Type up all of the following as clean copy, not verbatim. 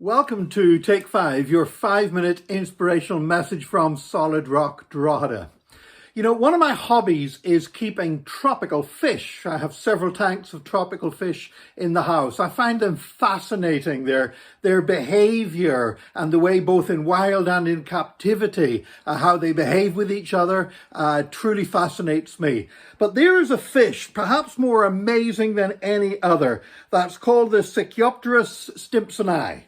Welcome to Take 5, your 5-minute inspirational message from Solid Rock Drogheda. You know, one of my hobbies is keeping tropical fish. I have several tanks of tropical fish in the house. I find them fascinating, their behavior and the way both in wild and in captivity, how they behave with each other, truly fascinates me. But there is a fish, perhaps more amazing than any other, that's called the Psychopterus stimpsoni.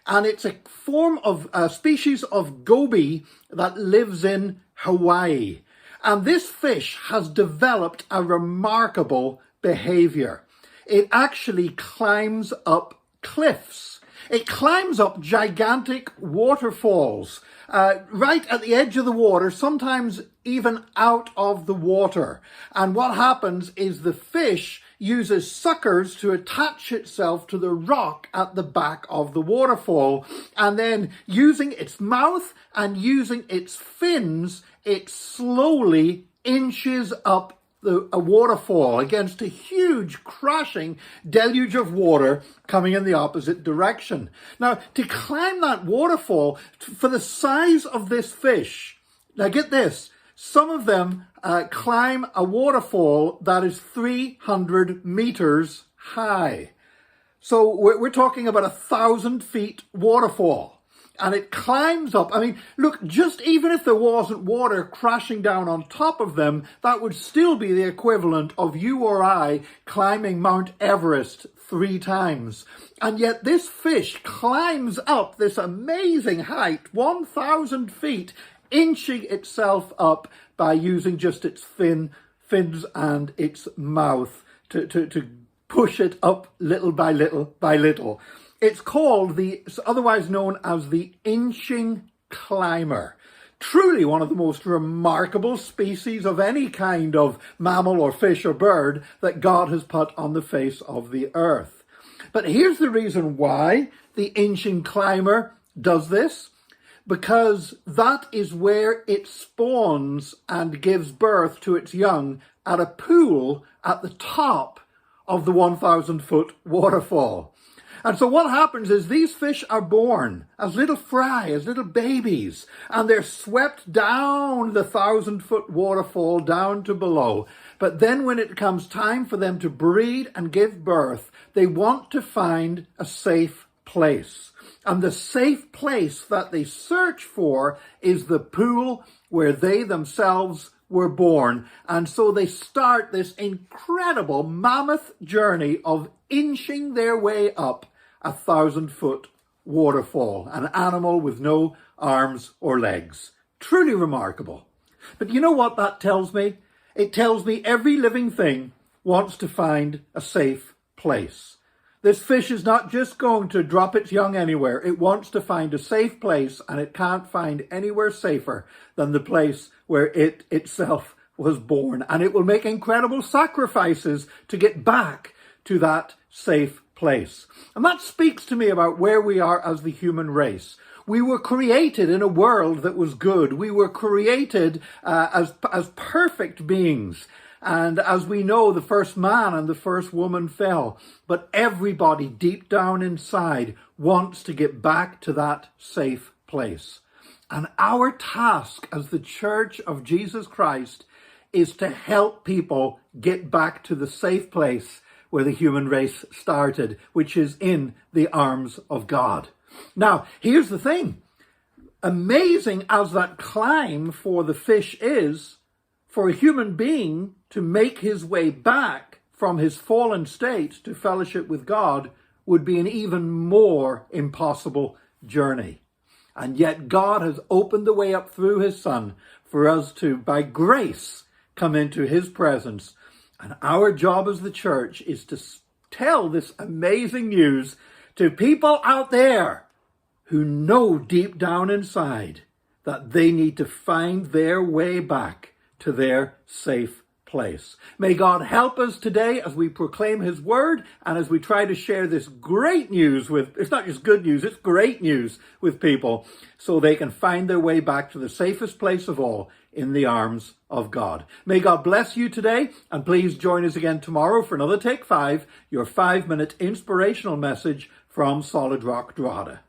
And it's a form of a species of goby that lives in Hawaii. And this fish has developed a remarkable behavior. It actually climbs up cliffs. It climbs up gigantic waterfalls, right at the edge of the water, sometimes even out of the water. And what happens is the fish uses suckers to attach itself to the rock at the back of the waterfall. And then using its mouth and using its fins, it slowly inches up a waterfall against a huge crashing deluge of water coming in the opposite direction. Now, to climb that waterfall, for the size of this fish, now get this, some of them climb a waterfall that is 300 meters high. So we're talking about 1,000 feet waterfall. And it climbs up. I mean, look, just even if there wasn't water crashing down on top of them, that would still be the equivalent of you or I climbing Mount Everest 3 times. And yet this fish climbs up this amazing height, 1,000 feet, inching itself up by using just its fins and its mouth to push it up little by little by little. It's called otherwise known as the inching climber. Truly one of the most remarkable species of any kind of mammal or fish or bird that God has put on the face of the earth. But here's the reason why the inching climber does this. Because that is where it spawns and gives birth to its young at a pool at the top of the 1,000-foot waterfall. And so what happens is these fish are born as little fry, as little babies, and they're swept down the 1,000-foot waterfall down to below. But then when it comes time for them to breed and give birth, they want to find a safe place. And the safe place that they search for is the pool where they themselves were born. And so they start this incredible mammoth journey of inching their way up 1,000-foot waterfall, an animal with no arms or legs. Truly remarkable. But you know what that tells me? It tells me every living thing wants to find a safe place. This fish is not just going to drop its young anywhere. It wants to find a safe place, and it can't find anywhere safer than the place where it itself was born. And it will make incredible sacrifices to get back to that safe place. And that speaks to me about where we are as the human race. We were created in a world that was good. We were created as perfect beings. And as we know, the first man and the first woman fell. But everybody deep down inside wants to get back to that safe place. And our task as the Church of Jesus Christ is to help people get back to the safe place where the human race started, which is in the arms of God. Now, here's the thing. Amazing as that climb for the fish is, for a human being to make his way back from his fallen state to fellowship with God would be an even more impossible journey. And yet God has opened the way up through his Son for us to, by grace, come into his presence. And our job as the church is to tell this amazing news to people out there who know deep down inside that they need to find their way back to their safe place. May God help us today as we proclaim his word and as we try to share this great news it's not just good news, it's great news with people so they can find their way back to the safest place of all, in the arms of God. May God bless you today, and please join us again tomorrow for another Take 5, your 5-minute inspirational message from Solid Rock Drogheda.